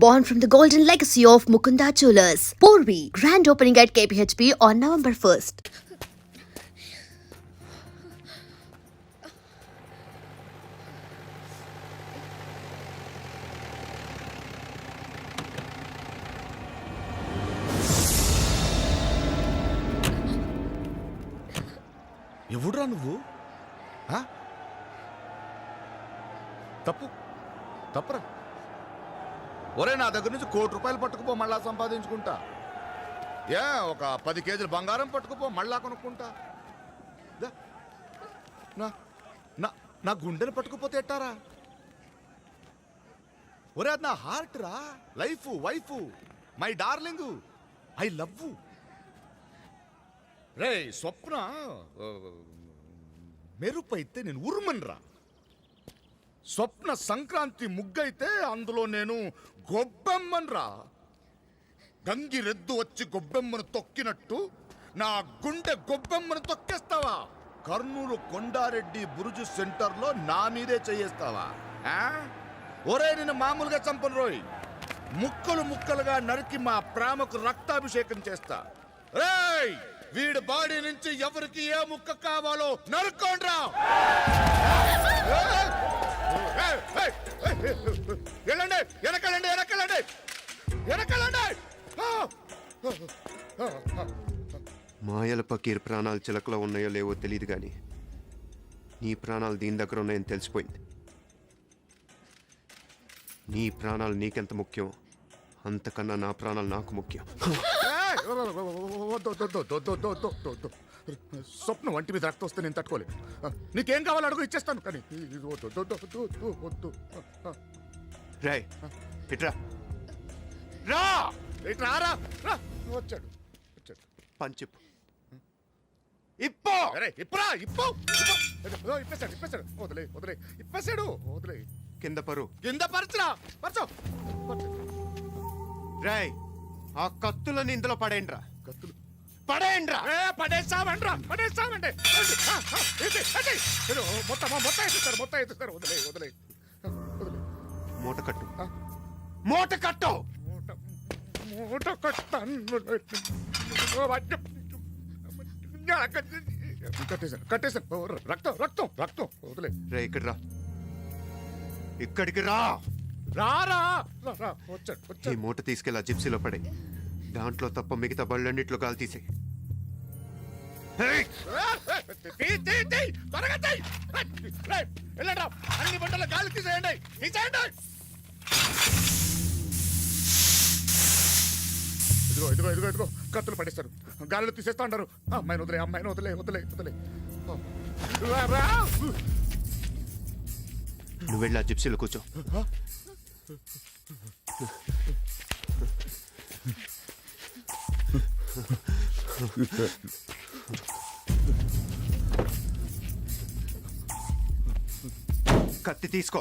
born from the golden legacy of Mukunda Jewelers. Porvi, grand opening at KPHP on November 1st. ఎవడురా నువ్వు? తప్పురా. ఒరే, నా దగ్గర నుంచి ₹1 కోటి పట్టుకుపో, మళ్ళా సంపాదించుకుంటా. ఒక 10 కేజీలు బంగారం పట్టుకుపో, మళ్ళా కొనుక్కుంటా. నా గుండెని పట్టుకుపోతే ఎట్టారా? ఒరే, అది నా హార్ట్ రా, life, wife, my darling, I love. రే స్వప్న, మెరుపు అయితే నేను ఉరుమన్రా. స్వప్న సంక్రాంతి ముగ్గైతే అందులో నేను గొబ్బెమ్మన్రా. గంగిరెద్దు వచ్చి గొబ్బెమ్మను తొక్కినట్టు నా గుండె గొబ్బెమ్మను తొక్కేస్తావా? కర్నూలు కొండారెడ్డి బురుజు సెంటర్లో నా మీదే చేయేస్తావా? ఒరే, నేను మామూలుగా చంపను రోయ్, ముక్కలు ముక్కలుగా నరికి మా ప్రేమకు రక్తాభిషేకం చేస్తా. రేయ్, వీడి బాడీ నుంచి ఎవరికి ఏ ముక్క కావాలో నరుక్కోండ్రా. వెళ్ళండి, వెనకాలండి, వెనకాలండి, వెనకాలండి. మాయల పకీర్ ప్రాణాలు చిలకలో ఉన్నాయో లేవో తెలియదు కానీ నీ ప్రాణాలు దీని దగ్గర ఉన్నాయని తెలిసిపోయింది. నీ ప్రాణాలు నీకెంత ముఖ్యం అంతకన్నా నా ప్రాణాలు నాకు ముఖ్యం. స్వప్న వంటి మీద రక్తం వస్తే నేను తట్టుకోలేదు. నీకేం కావాలో అడుగు, ఇచ్చేస్తాను. కానీ రాయ్, ఇట్రా రా. రారా, వచ్చాడు. పంచిప్పు ఇప్పో. ఇప్పురా, ఇప్పేశాడు. వదిలే, ఇప్పేశాడు. వదిలే. కింద పరు, కింద పరచురా, పరచు. రాయ్, ఆ కత్తులని ఇందులో పడేయండిరా. కత్తులు పడేయండిరా. పడేస్తామండి. మొత్తం ఎత్తుతారు. వదిలే. మూట కట్టు, మూట కట్టు. కట్టేశాను. రక్తం. వదిలే. రే, ఇక్కడ రా, ఇక్కడికి రా. వచ్చాడు. ఈ మూట తీసుకెళ్ళి ఆ జిప్సీలో పడే. దాంట్లో తప్ప మిగతా బళ్ళన్నిట్లో గాలి తీసేయి. అన్ని బండల గాలి తీసేయండి. ఇదిగో కత్తులు పడేస్తారు, గాలిలో తీసేస్తా అంటారు. అమ్మాయిని వదిలే. నువ్వు వెళ్ళి ఆ జిప్సీలో కూర్చో. కత్తి తీసుకో.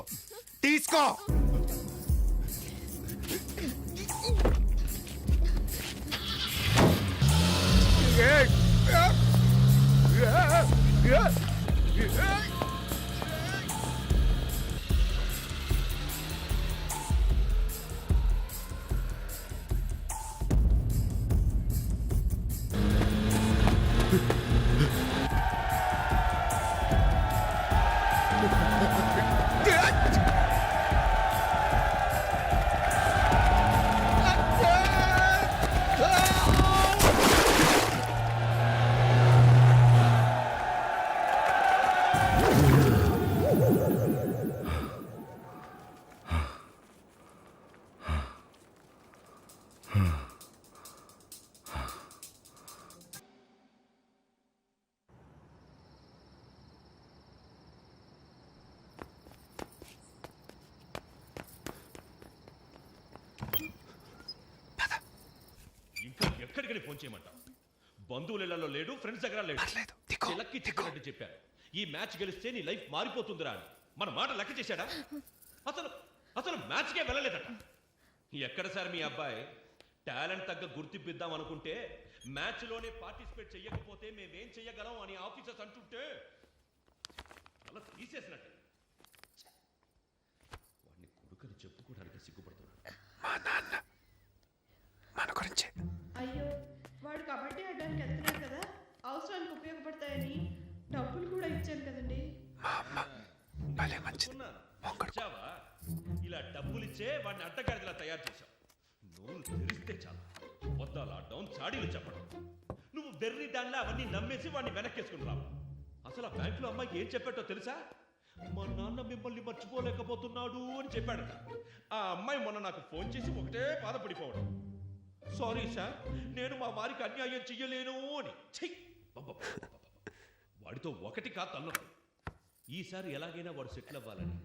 ఎక్కడికి ఫోన్ చేయమంటావు? బంధువులలో లేడు, ఫ్రెండ్స్ దగ్గర లేడు. చిలక్కి చెప్పినట్టు చెప్పారు, ఈ మ్యాచ్ గెలిస్తే నీ లైఫ్ మారిపోతుందిరా అని. మన మాట లెక్క చేశాడా? అసలు మ్యాచ్కే వెళ్ళలేదట. ఎక్కడ సార్ మీ అబ్బాయి? టాలెంట్ తగ్గ గుర్తింపిద్దాం అనుకుంటే మ్యాచ్లోనే పార్టిసిపేట్ చెయ్యకపోతే మేమేం చెయ్యగలం అని ఆఫీసర్స్ అంటుంటే అలా తీసేసినట్టు. వాడిని కొడుకని చెప్పుకోవడానికి సిగ్గుపడుతున్నాడు. డబ్బులు కూడా ఇచ్చాను కదండి. మా అమ్మ భలే మంచిది. ఇచ్చావా? ఇలా డబ్బులిచ్చే వాడిని అడ్డగాడిలా తయారు చేశావు. నోరు తెరిస్తే చాలు వద్దాలా డౌన్ చాడీలు చెప్పడం. నువ్వు వెర్రి దానిలా అవన్నీ నమ్మేసి వాడిని వెనక్కేసుకుని రావు. అసలు ఆ బ్యాంకులో అమ్మాయికి ఏం చెప్పాటో తెలుసా? మా నాన్న మిమ్మల్ని మర్చిపోలేకపోతున్నాడు అని చెప్పాడట. ఆ అమ్మాయి మొన్న నాకు ఫోన్ చేసి ఒకటే బాధపడిపోవడం, సారీ సార్, నేను మా వారికి అన్యాయం చెయ్యలేను అని. చెయ్యి వాడితో ఒకటి కాదు అన్నట్టు. ఈసారి ఎలాగైనా వాడు సెటిల్ అవ్వాలని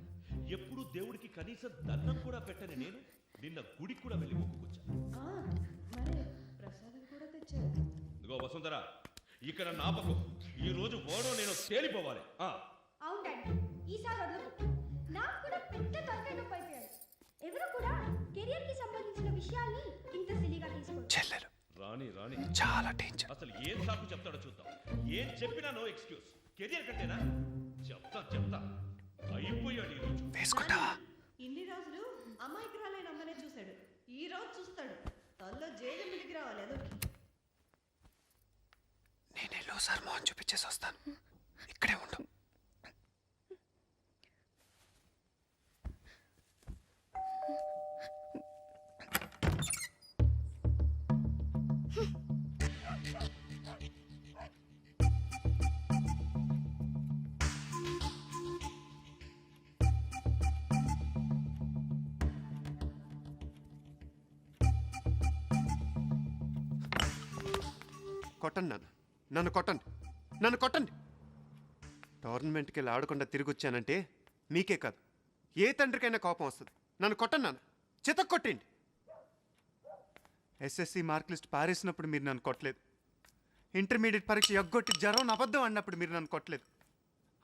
ఎప్పుడు దేవుడికి కనీసం దండం కూడా పెట్టని నేను నిన్న గుడికి కూడా వెళ్ళి మొక్కుకొచ్చాను. మరే ప్రసాదం కూడా తెచ్చారు. ఇదిగో వసుంధరా, ఇక్కడ నాపకం. ఈ రోజు ఓడో నేను తేలిపోవాలి. అవును డాడీ, ఈసారి వదలకు. నాకు కూడా పెద్ద తలకాయ నొప్పి అయిపోయాడు. ఎవరు కూడా కెరియర్ కి సంబంధించిన విషయాల్ని ఇంత సిలిగా తీసుకోరు. చెల్లెలు రాణి రాణి చాలా డేంజర్. అసలు ఏం సాకు చెప్తాడో చూద్దాం. ఏం చెప్పినా నో ఎక్స్క్యూజ్. కెరియర్ కంటేనా? చెప్తా అయిపోయాడు ఈ రోజు. వేసుకుంటావా? ఇన్ని రోజులు అమాయకురాలైన అమ్మనే చూశాడు, ఈ రోజు చూస్తాడు. తల్లో జైలు మీదకి రావాలి అదొకటి. నేను ఎల్లోసారి మోహన్ చూపించేసి వస్తాను. ఇక్కడే ఉండు. కొట్టండి నన్ను కొట్టండి. టోర్నమెంట్కి వెళ్ళి ఆడకుండా తిరిగి వచ్చానంటే మీకే కాదు ఏ తండ్రికైనా కోపం వస్తుంది. నన్ను కొట్టండి నాన్న, చితక్ కొట్టండి. ఎస్ఎస్సి మార్క్ లిస్ట్ పారేసినప్పుడు మీరు నన్ను కొట్టలేదు. ఇంటర్మీడియట్ పరీక్ష ఎగ్గొట్టి జ్వరం అబద్ధం అన్నప్పుడు మీరు నన్ను కొట్టలేదు.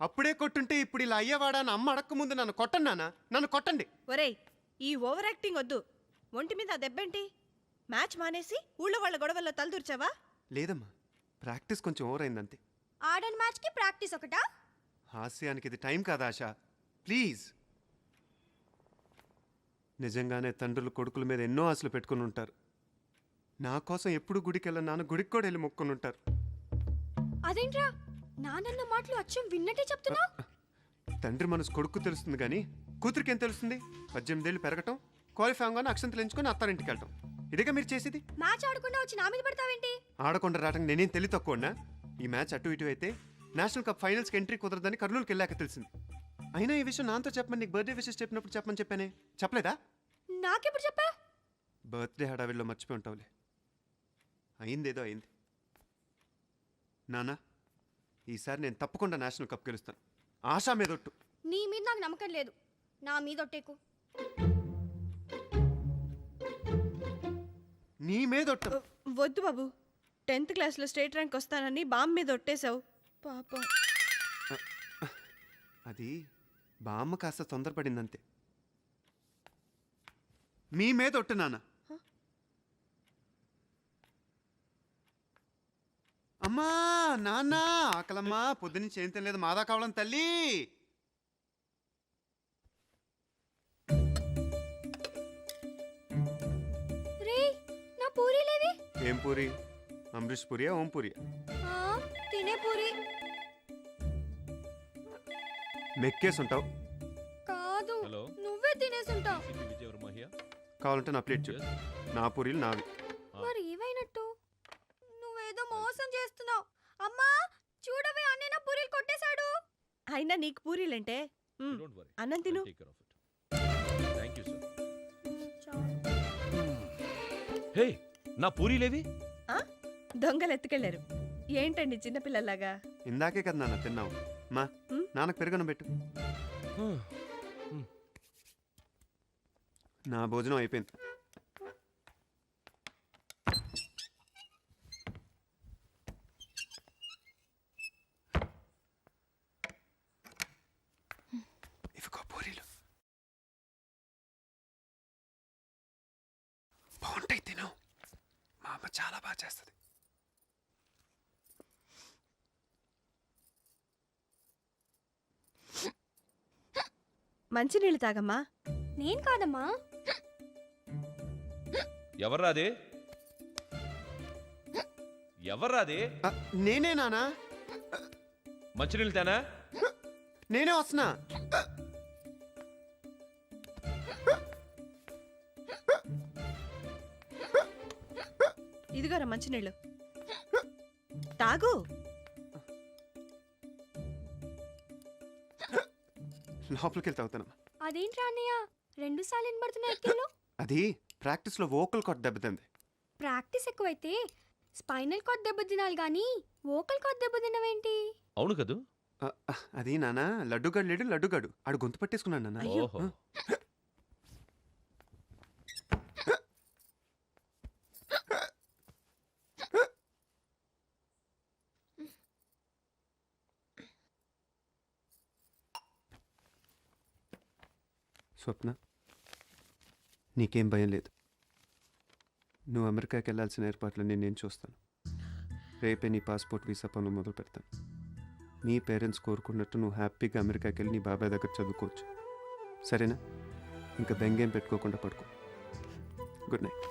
అప్పుడే కొట్టుంటే ఇప్పుడు ఇలా అయ్యేవాడా అని అమ్మ అడక్క ముందు నన్ను కొట్టండి నాన్న, నన్ను కొట్టండి. ఒరేయ్, ఈ ఓవర్ యాక్టింగ్ వద్దు. ఒంటి మీద దెబ్బేంటి? మ్యాచ్ మానేసి ఊళ్ళో వాళ్ళ గొడవల్లో తలదూర్చావా? లేదమ్మా, ప్రాక్టీస్ కొంచెం ఓవర్ అయిందంతే. ఆడని మ్యాచ్ కి ప్రాక్టీస్ ఒకటా? హాస్యానికి ఇది టైం కాదా ఆశ? ప్లీజ్. నిజంగానే తండ్రులు కొడుకుల మీద ఎన్నో ఆశలు పెట్టుకుని ఉంటారు. నా కోసం ఎప్పుడు గుడికి వెళ్ళిన నాన్న గుడికి కూడా వెళ్ళి మొక్కుని ఉంటారు. అదేంట్రా నానన్న మాటలు అచ్చం విన్నట్టే చెప్తున్నా? తండ్రి మనసు కొడుకు తెలుస్తుంది కానీ కూతురికి ఏం తెలుస్తుంది? 18 ఏళ్ళు పెరగటం, క్వాలిఫై అవగానే అక్షంతలు ఎంచుకొని అత్తారింటికి వెళ్ళటం. ఇదిగా మీరు చేసేది. మ్యాచ్ ఆడకుండా వచ్చి నా మీద పడతావేంటి? ఆడకుండా రావటం నేనేం తెలివి తక్కువన్నా? ఈ మ్యాచ్ అటు ఇటు అయితే నేషనల్ కప్ ఫైనల్స్కి ఎంట్రీ కుదరదని కర్నూలుకి వెళ్ళాక తెలిసింది. అయినా ఈ విషయం నాతో చెప్పమని నీకు బర్త్డే విషెస్ చెప్పినప్పుడు చెప్పమని చెప్పానే, చెప్పలేదా? నాకెప్పుడు చెప్పా? బర్త్డే హడావిల్లో మర్చిపోయి ఉంటావులే. అయిందేదో అయింది. నానా, ఈసారి నేను తప్పకుండా నేషనల్ కప్ గెలుస్తాను. ఆశా మీద ఒట్టు. నీ మీద నాకు నమ్మకం లేదు. నా మీద ఒట్టేకు. నీ మీద ఒట్టు. వద్దు బాబు, 10th క్లాస్లో స్టేట్ ర్యాంక్ వస్తానని బామ్ మీద ఒట్టేశావు పాపం. అది బామ్మ కాస్త తొందరపడిందంతే. మీ మీద ఒట్టు నాన్న. అమ్మా నాన్న, ఆకలమ్మా, పొద్దునుంచి ఏం తినలేదు, మాదా కావాలని తల్లి. రే నా పూరీలేవి? ఏం పూరి? అమరీష్ పూరియా, ఓం పూరియా? తినే పూరి మెక్కేసి ఉంటావు. కాదు, హలో. నువ్వే తినేసుంటావు. విజయవర్మయ్య, కావాలంటే నా ప్లేట్ చూడు. నా పూరీలు నావి. మరి ఏమైనట్టు? నువ్వేదో మోసం చేస్తున్నావు. అమ్మా చూడవే, అన్నయ్య నా పూరీలు కొట్టేశాడు. అయినా నీకు పూరీలంటే డోంట్ వరీ, అన్నం తిను. Take care of it. Thank you sir. Hey, నా పూరీలేవి? దొంగలు ఎత్తుకెళ్లారు. ఏంటండి చిన్నపిల్లలాగా? ఇందాకే కదా నాన్న తిన్నావు. మా నాన్నకు పెరుగను పెట్టు. నా భోజనం అయిపోయింది. ఇవిగో పూరీలు బాగుంటాయి, తిను. మా అమ్మ చాలా బాగా చేస్తుంది. మంచినీళ్ళు తాగమ్మా. నేను కాదమ్మా. ఎవర్రాది? ఎవర్రాది? నేనే నానా. మంచినీళ్ళు తేనా? నేనే వస్తున్నా. ఇదిగోరా మంచినీళ్ళు తాగు. లోపలికి వెళ్తే అవుతానమ్మా. అదేంట్రా అన్నయ్య 2 సార్లు వినబడుతున్నాయి ఎక్కిళ్ళు? అది ప్రాక్టీస్లో వోకల్ కార్డ్ దెబ్బతింది. ప్రాక్టీస్ ఎక్కువైతే స్పైనల్ కార్డ్ దెబ్బతినాలి కానీ వోకల్ కార్డ్ దెబ్బతినవేంటి? అవును కదూ. అది నాన్న లడ్డుగాడు లేడు, లడ్డుగాడు ఆడు గొంతు పట్టేసుకున్నాడు నాన్న. ఓహో. స్వప్న, నీకేం భయం లేదు. నువ్వు అమెరికాకి వెళ్ళాల్సిన ఏర్పాట్లన్నీ నేను చూస్తాను. రేపే నీ పాస్పోర్ట్ వీసా పనులు మొదలు పెడతాను. మీ పేరెంట్స్ కోరుకున్నట్టు నువ్వు హ్యాపీగా అమెరికాకి వెళ్ళి నీ బాబాయ్ దగ్గర చదువుకోవచ్చు. సరేనా? ఇంకా బెంగేం పెట్టుకోకుండా పడుకో. Good night.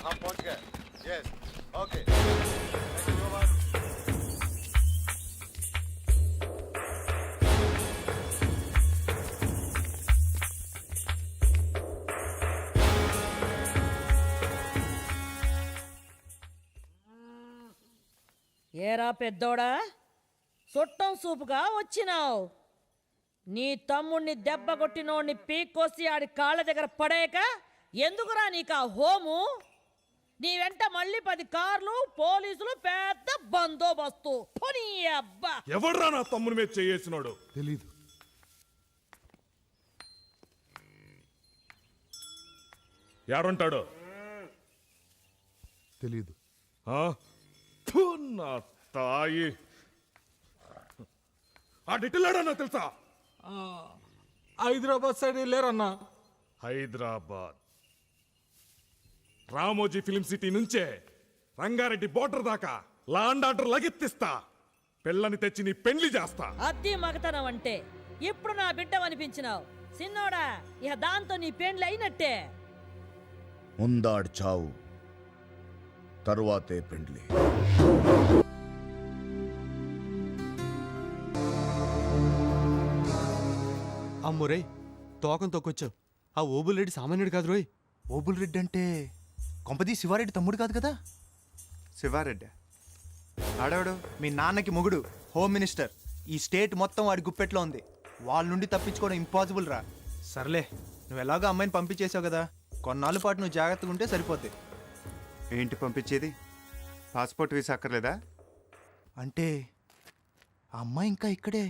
हम पहुंच गए. Yes. Okay. ఏరా పెద్దోడా, చుట్టం సూపుగా వచ్చినావు. నీ తమ్ముణ్ణి దెబ్బ కొట్టినోడిని పీక్కోసి ఆడి కాళ్ళ దగ్గర పడేయక ఎందుకురా నీకు ఆ హోము? నీ వెంట మళ్ళీ 10 కార్లు, పోలీసులు, పెద్ద బందోబస్తు. పోనీ అబ్బా. ఎవడ్రా నా తమ్ముని మీద చేసినాడు? తెలీదు. యాడుంటాడు? తెలీదు. నా తాయి ఆ డిటిల్లాడన్నా తెలుసా? హైదరాబాద్ సైడ్ వెళ్ళారన్నా. హైదరాబాద్ రామోజీ ఫిలిం సిటీ నుంచే రంగారెడ్డి బోర్డర్ దాకా లాండ్ ఆర్డర్ లగెత్తిస్తా. పిల్లని తెచ్చి నీ పెళ్లి చేస్తా. అద్దీ మగతనం అంటే ఇప్పుడు నా బిడ్డ అనిపించినావు సిన్నోడా. ఇక దాంతో నీ పెండ్లి అయినట్టే. ముందాడు చావు, తరువాతే పెండ్లి. అమ్మురే తోకం తొక్కొచ్చావు. ఆ ఓబుల్ రెడ్డి సామాన్యుడు కాదు రోయ్. ఓబుల్ రెడ్డి అంటే కొంపది శివారెడ్డి తమ్ముడు కాదు కదా? శివారెడ్డి ఆడవాడు మీ నాన్నకి మొగుడు, హోమ్ మినిస్టర్. ఈ స్టేట్ మొత్తం వాడి గుప్పెట్లో ఉంది. వాళ్ళ నుండి తప్పించుకోవడం ఇంపాసిబుల్ రా. సర్లే, నువ్వు ఎలాగో అమ్మాయిని పంపించేసావు కదా, కొన్నాళ్ళ పాటు నువ్వు జాగ్రత్తగా ఉంటే సరిపోద్ది. ఏంటి పంపించేది? పాస్పోర్ట్ వీసా అక్కర్లేదా? అంటే ఆ అమ్మాయి ఇంకా ఇక్కడే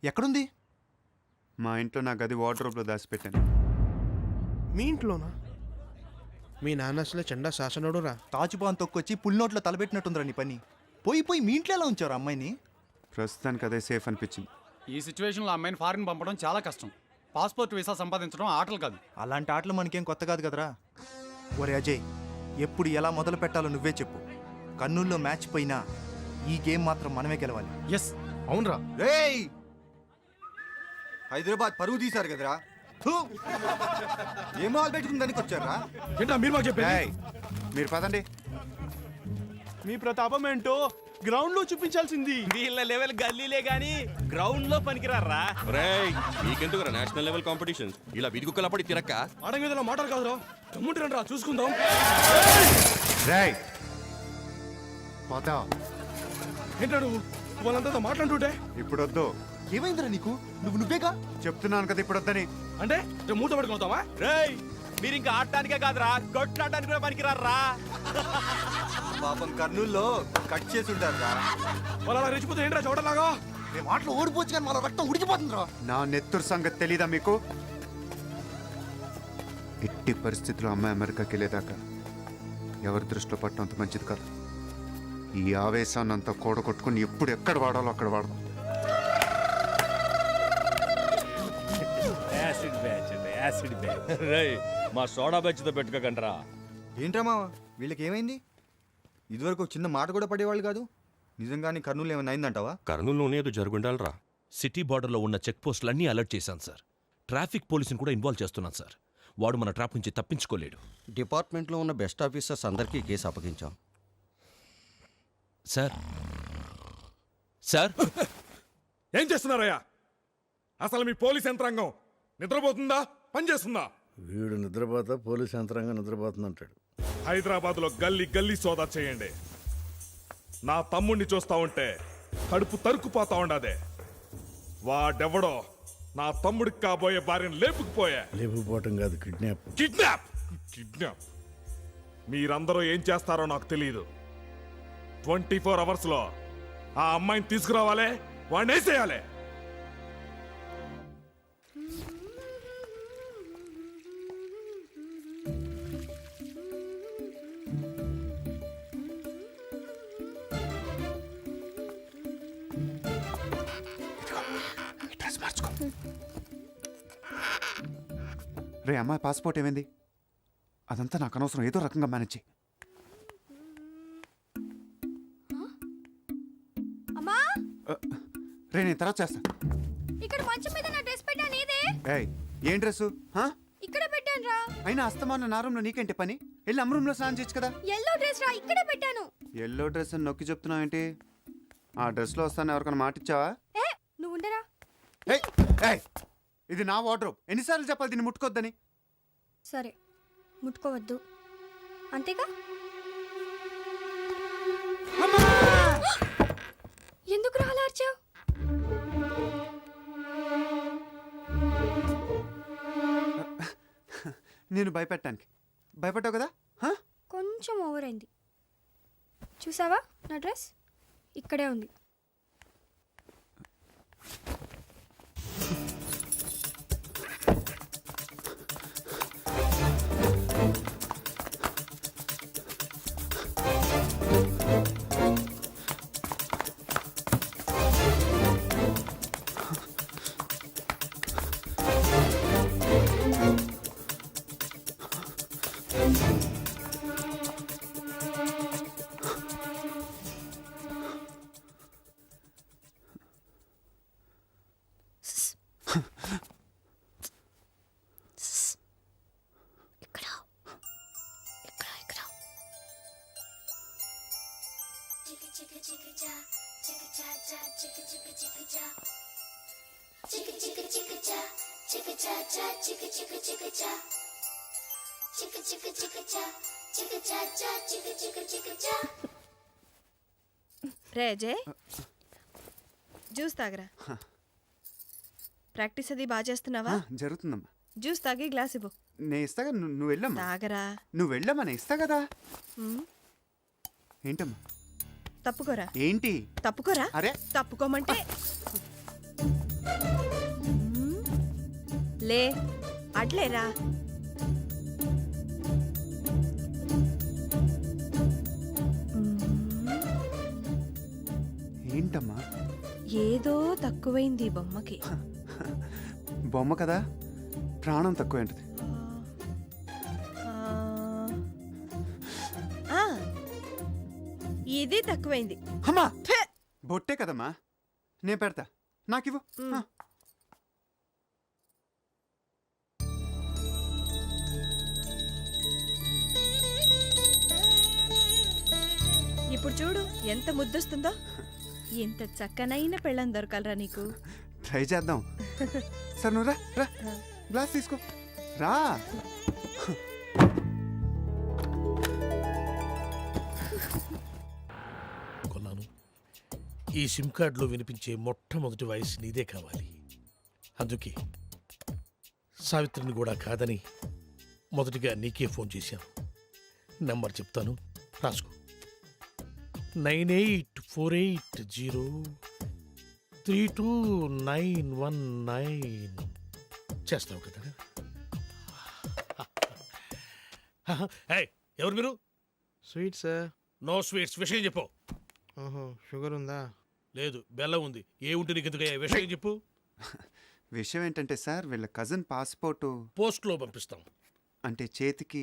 ఎక్కడుంది? మా ఇంట్లో నా గది వార్డ్రోబ్లో దాచిపెట్టాను. మీ ఇంట్లోనా? మీ నాన్న అసలే చండా శాసనుడు రా. తాచుపాన్ తొక్కొచ్చి పుల్నోట్లో తలబెట్టినట్టుందిరా నీ పని. పోయి మీ ఇంట్లో ఎలా ఉంచారు అమ్మాయిని? ప్రస్తుతానికి అదే సేఫ్ అనిపించింది. ఈ సిచ్యువేషన్లో అమ్మాయిని ఫారిన్ పంపడం చాలా కష్టం. పాస్పోర్ట్ వీసా సంపాదించడం ఆటలు కాదు. అలాంటి ఆటలు మనకేం కొత్త కాదు కదరా. ఒరే అజయ్, ఎప్పుడు ఎలా మొదలు పెట్టాలో నువ్వే చెప్పు. కర్నూల్లో మ్యాచ్ పోయినా ఈ గేమ్ మాత్రం మనమే గెలవాలి. ఎస్ అవునరా. రేయ్, హైదరాబాద్ పరువు తీశారు కదరా. ఏం మాల్ పెట్టుకుని దానికి వచ్చారా? ఏంటా మీరు మాకు చెప్పేది? ఏయ్, మీరు పదండి. మీ ప్రతాపం ఏంటో గ్రౌండ్ లో చూపించాల్సింది. వీళ్ళ లెవెల్ గల్లీలే గానీ గ్రౌండ్ లో పనికిరారా. మీకెందుకు నేషనల్ లెవెల్ కాంపిటీషన్స్ ఇలా వీధి కుక్కల పడి తిరక్క? ఆడంగేదలో మాటలు కాదురా. తమ్ముంటారంట్రా, చూసుకుందాం. రేయ్ పోతా. ఏంటాడు వాళ్ళంతా మాట్లాడుతుంటే? ఇప్పుడు వద్దు. ఏమైందిరా నీకు? నువ్వేగా చెప్తున్నాను కదా ఇప్పుడు వద్దని. అంటే మూత పడుకుంటావా? రేయ్, మీరు ఇంకా ఆడటానికే కాదురా, కొట్లాడటానికి కూడా పనికిరారా. పాపం కర్నూల్లో కట్ చేసి ఉంటారా. వాళ్ళు అలా రెచ్చిపోతే ఏంట్రా చూడలాగా? మేము మాటలు ఓడిపోవచ్చు కానీ వాళ్ళ రక్తం ఉడికిపోతుందిరా. నా నెత్తురు సంగతి తెలీదా మీకు? ఎట్టి పరిస్థితుల్లో అమ్మాయి అమెరికాకి వెళ్ళేదాకా ఎవరి దృష్టిలో పట్టడం అంత మంచిది కాదు. ఈ ఆవేశాన్ని అంతా కూడగొట్టుకుని ఎప్పుడు ఎక్కడ వాడాలో అక్కడ వాడదాం. యాసిడ్ బ్యాచ్ అంటే యాసిడ్ బ్యాచ్. రేయ్ మా సోడా బ్యాచ్తో పెట్టుకోకండ్రా. ఏంట్రా మావ వీళ్ళకి ఏమైంది? ఇదివరకు ఒక చిన్న మాట కూడా పడేవాళ్ళు కాదు. నిజంగానే కర్నూలు ఏమైనా అయిందంటావా? కర్నూలులోనే ఏదో జరుగుండాలరా. సిటీ బార్డర్లో ఉన్న చెక్ పోస్టులన్నీ అలర్ట్ చేశాను సార్. ట్రాఫిక్ పోలీసుని కూడా ఇన్వాల్వ్ చేస్తున్నాను సార్. వాడు మన ట్రాప్ నుంచి తప్పించుకోలేడు. డిపార్ట్మెంట్లో ఉన్న బెస్ట్ ఆఫీసర్స్ అందరికీ కేసు అప్పగించాం. సార్ సార్ ఏం చేస్తున్నారయ్యా? అసలు మీ పోలీస్ యంత్రాంగం నిద్రపోతుందా, పనిచేస్తుందా? వీడు నిద్రపోతా పోలీస్ యంత్రాంగం నిద్రపోతుందంటాడు. హైదరాబాద్లో గల్లీ గల్లీ సోదా చేయండి. నా తమ్ముణ్ణి చూస్తా ఉంటే కడుపు తరుక్కుపోతా ఉండదే. వాడెవడో నా తమ్ముడికి కాబోయే భార్యను లేపుకుపోయా. లేపుకుపోవటం కాదు, కిడ్నాప్. కిడ్నాప్ కిడ్నాప్ మీరందరూ ఏం చేస్తారో నాకు తెలియదు. 24 అవర్స్లో ఆ అమ్మాయిని తీసుకురావాలే, వాడిని వేసేయాలి. రే అమ్మాయి పాస్పోర్ట్ ఏమైంది? అదంతా నాకు అనవసరం, ఏదో రకంగా మేనేజ్ చెయ్యి. అమ్మా, రే నేను తర్వాత చేస్తా. ఇక్కడ మంచం మీద నా డ్రెస్ పెట్టా నీదే. ఏయ్ ఏం డ్రెస్సు? ఇక్కడ పెట్టాను రా. అయినా అస్తమాన నా రూమ్లో నీకేంటి పని? వెళ్ళి అమ్మ రూమ్లో స్నానం చేయొచ్చు కదా. ఎల్లో డ్రెస్ రా, ఇక్కడ పెట్టాను. ఎల్లో డ్రెస్ అని నొక్కి చెప్తున్నావు ఏంటి? ఆ డ్రెస్లో వస్తాను ఎవరికైనా మాట ఇచ్చావా? ఏ నువ్వు ఉండరా. ఏయ్ ఏయ్ ఇది నా వార్డ్రోబ్, ఎన్నిసార్లు చెప్పాలి దీన్ని ముట్టుకోవద్దని? సరే ముట్టుకోవద్దు అంతేగా. ఎందుకు రా అలా అరిచావు? నేను భయపెట్టానికి భయపడ్డావు కదా. కొంచెం ఓవర్ అయింది. చూసావా నా డ్రెస్ ఇక్కడే ఉంది. రే అజయ్, జ్యూస్ తాగరా. ప్రాక్టీస్ అది బాగా చేస్తున్నావా? జరుగుతుందమ్మా. జ్యూస్ తాగి గ్లాస్ ఇవ్వు. నేను ఇస్తాగా, నువ్వు వెళ్ళమ్మా. తాగరా. నువ్వు వెళ్ళమ్మా, నేను ఇస్తా కదా. ఏంటమ్మా? తప్పుకోరా. ఏంటి తప్పుకోరా? అరే తప్పుకోమంటే లే అడ్లేరా. ఏంటమ్మా? ఏదో తక్కువైంది బొమ్మకి. బొమ్మ కదా, ప్రాణం తక్కువ ఏంటిది? ఇది తక్కువైంది. అమ్మా బొట్టే కదమ్మా, నేను పెడతా, నాకివ్వు. ఇప్పుడు చూడు ఎంత ముద్దొస్తుందో. ఎంత చక్కనైన పెళ్ళం దొరకాలరా నీకు. ట్రై చేద్దాం. సరే నువ్వు రా, రా గ్లాస్ తీసుకో రా. కొన్నాను. ఈ సిమ్ కార్డులో వినిపించే మొట్టమొదటి వాయిస్ నీదే కావాలి. అందుకే సావిత్రిని కూడా కాదని మొదటిగా నీకే ఫోన్ చేశాను. నెంబర్ చెప్తాను, రాసుకో. 9848032919 చేస్తావు కదా. ఏయ్, ఎవరు మీరు? Sweet sir. No sweets. విషయం చెప్పు. ఓహో, షుగర్ ఉందా? లేదు, బెల్లం ఉంది. ఏ ఉంటే నీకు ఎందుకు? విషయం చెప్పు. విషయం ఏంటంటే సార్ వీళ్ళ కజిన్ పాస్పోర్టు పోస్ట్లో పంపిస్తాం. అంటే చేతికి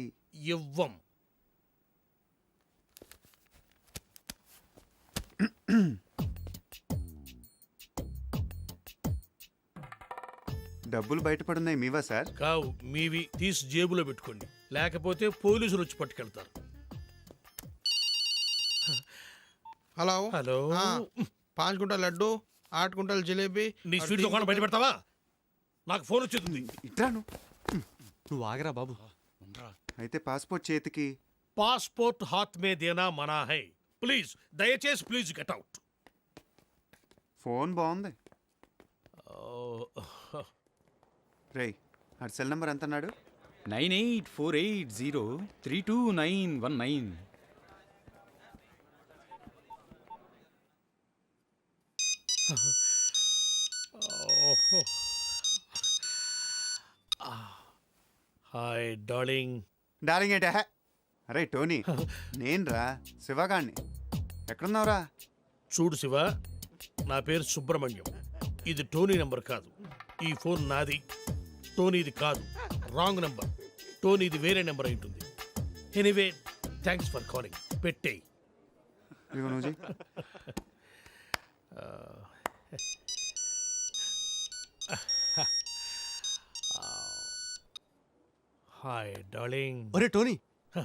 ఇవ్వం. డబ్బులు బయటపడున్నాయి మీవా సార్? కావు, మీవి. తీసి జేబులో పెట్టుకోండి, లేకపోతే పోలీసులు వచ్చి పట్టుకెళ్తారు. Hello hello. 5 గుంటల లడ్డు, 8 గుంటల జిలేబీ. నీ స్వీట్ దుకాణం బయట పెడతావా? నాకు ఫోన్ వచ్చేస్తుంది. ఇట్రాను. నువ్వు ఆగరా బాబు. అయితే పాస్పోర్ట్ చేతికి. పాస్పోర్ట్ హాత్ మే దేనా మనా హై. ప్లీజ్, దయచేసి ప్లీజ్ గెట్ అవుట్. ఫోన్ బాగుంది. రేయ్, ఆ సెల్ నెంబర్ ఎంత అన్నాడు? 9848032919. Hi darling. డార్లింగ్ ఏంటే? అరే టోనీ, నేనురా శివగాణ్ణి. ఎక్కడున్నావురా? చూడు శివ, నా పేరు సుబ్రహ్మణ్యం. ఇది టోనీ నెంబర్ కాదు. ఈ ఫోన్ నాది, టోనీది కాదు. Wrong number. టోనీది వేరే నెంబర్ అయి ఉంటుంది. Anyway, thanks for calling. పెట్టేయ్. ఇదిగో నువ్వు చెయ్. Hi darling. ఒరే టోనీ,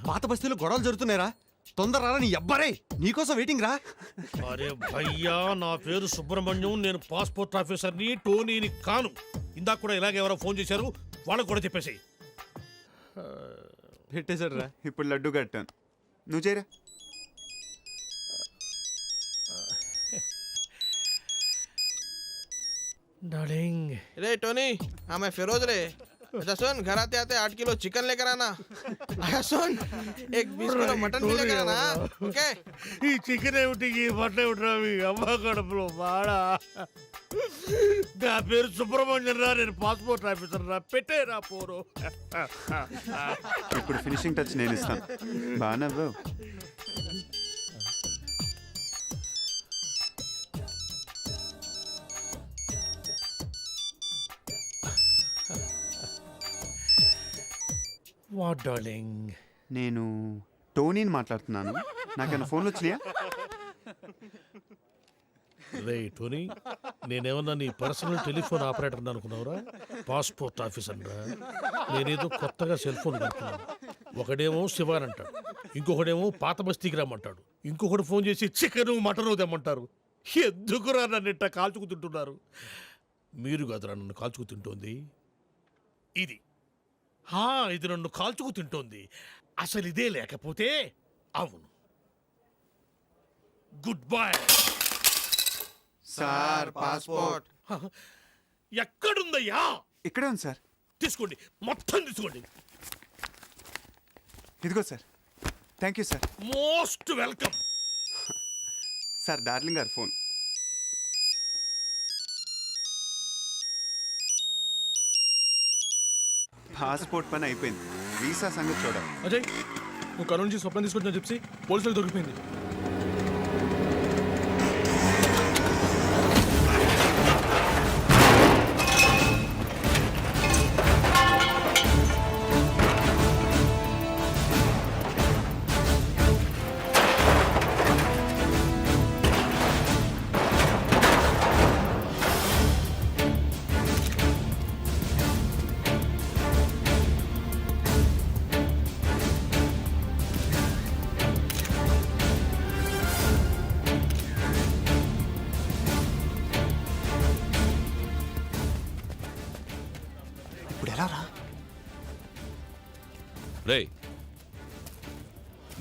పాత బస్తీలో గొడవలు జరుగుతున్నాయిరా. తొందర రారా, నీ అబ్బారే నీకోసం వెయిటింగ్ రా. అరే భయ్యా, నా పేరు సుబ్రహ్మణ్యం. నేను పాస్పోర్ట్ ఆఫీసర్ని, టోనీని కాను. ఇందాక కూడా ఇలాగే ఎవరో ఫోన్ చేశారు, వాళ్ళకు కూడా చెప్పేసాయి. పెట్టేశాడు రా. ఇప్పుడు లడ్డు కట్టాను. నువ్వు చేయరా. డార్లింగ్. रे टोनी, हाँ मैं फिरोज रे. अच्छा सुन, घर आते आते 8 किलो चिकन लेकर आना. अच्छा सुन, एक 20 किलो मटन भी लेकर आना. ओके? ఈ చికెన్ ఏమిటి, ఈ మటన్ ఏమిటి, మీ అమ్మ కడుపులో బాడా. నా పేరు సుబ్రహ్మణ్యం రా, నేను పాస్పోర్ట్ ఆఫీసర్ రా. పెట్టేరా పోరు. ఇప్పుడు ఫినిషింగ్ టచ్ నేను ఇస్తాను. బాగా నవ్వు. What darling? నేను టోనీని మాట్లాడుతున్నాను. నాకేమైనా ఫోన్లు వచ్చినాయా? రే టోనీ, నేనేమన్నా నీ పర్సనల్ టెలిఫోన్ ఆపరేటర్ అనుకున్నావురా? పాస్పోర్ట్ ఆఫీసర్ రా. నేనేదో కొత్తగా సెల్ ఫోన్ కొనుక్కున్నాను. ఒకడేమో శివాన్ అంటాడు, ఇంకొకడేమో పాత బస్తీకి రమ్మంటాడు, ఇంకొకటి ఫోన్ చేసి చికెను మటను తెమ్మంటారు. ఎందుకురా నన్ను ఇట్ట కాల్చుకు తింటున్నారు? మీరు కదరా నన్ను కాల్చుకు తింటోంది. ఇది ఇది నన్ను కాల్చుకు తింటోంది. అసలు ఇదే లేకపోతే అవును. Good bye sir passport. ఎక్కడుందయ్యా? ఇక్కడే ఉంది సార్. తీసుకోండి, మొత్తం తీసుకోండి. ఇదిగో sir. Thank you sir. Most welcome. Sir darling గారు ఫోన్. పాస్పోర్ట్ పని అయిపోయింది. వీసా సంగతి చూడాలి. అజయ్, నువ్వు కర్నూలు నుంచి స్వప్నం తీసుకొచ్చిన చెప్పి పోలీసులకు దొరికిపోయింది. ఇప్పుడు ఎలా రా? రే,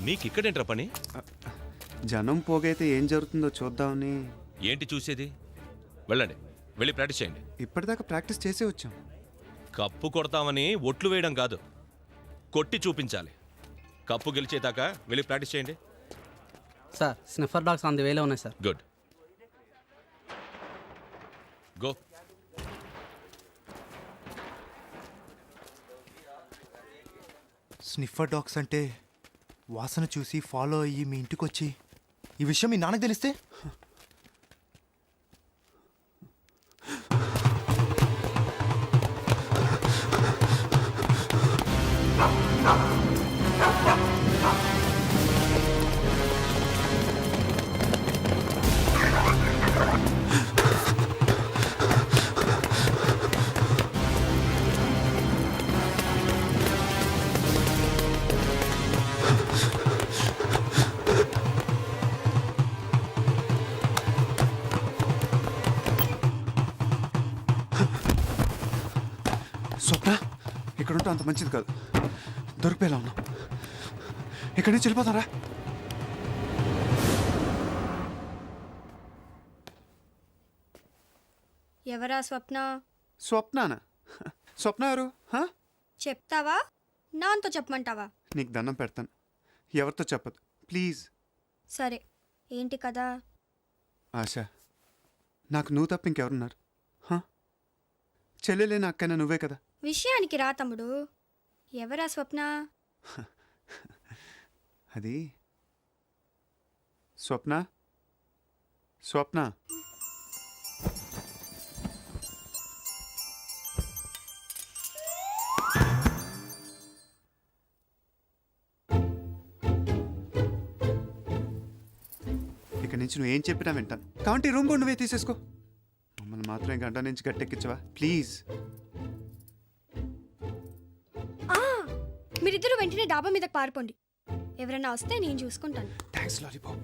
మీకు ఇక్కడేంట్రా పని? జనం పోగైతే ఏం జరుగుతుందో చూద్దామని. ఏంటి చూసేది? వెళ్ళండి, వెళ్ళి ప్రాక్టీస్ చేయండి. ఇప్పటిదాకా ప్రాక్టీస్ చేసే వచ్చాం. కప్పు కొడతామని ఒట్లు వేయడం కాదు, కొట్టి చూపించాలి. కప్పు గెలిచేదాకా వెళ్ళి ప్రాక్టీస్ చేయండి. Sir, sniffer dogs on the వేలో ఉన్నాయి sir. Good, go. Sniffer dogs అంటే వాసన చూసి ఫాలో అయ్యి మీ ఇంటికి వచ్చి ఈ విషయం మీ నాన్నకు తెలిస్తే స్వప్న ఇక్కడ ఉంటే అంత మంచిది కాదు. దొరికిపోయేలా ఉన్నాం. ఇక్కడి నుంచి వెళ్ళిపోతారా? ఎవరా స్వప్న? స్వప్నానా? స్వప్న ఎవరు? హా? చెప్తావా నాతో చెప్పమంటావా? నీకు దండం పెడతాను, ఎవరితో చెప్పదు ప్లీజ్. సరే ఏంటి కదా? ఆశ, నాకు నువ్వు తప్ప ఇంకెవరున్నారు? హా? చెల్లెలేని అక్కైనా నువ్వే కదా. విషయానికి రా తమ్ముడు. ఎవరా స్వప్న? అది స్వప్న. స్వప్న ఇక్కడి నుంచి నువ్వేం చెప్పినా వింటాను. కాబట్టి రూమ్ కూడా నువ్వే తీసేసుకో. మమ్మల్ని మాత్రమే గంట నుంచి గట్టెక్కించవా ప్లీజ్. మీరిద్దరూ వెంటనే డాబా మీదకి పారిపోండి. ఎవరైనా వస్తే నేను చూసుకుంటాను. Thanks lollipop.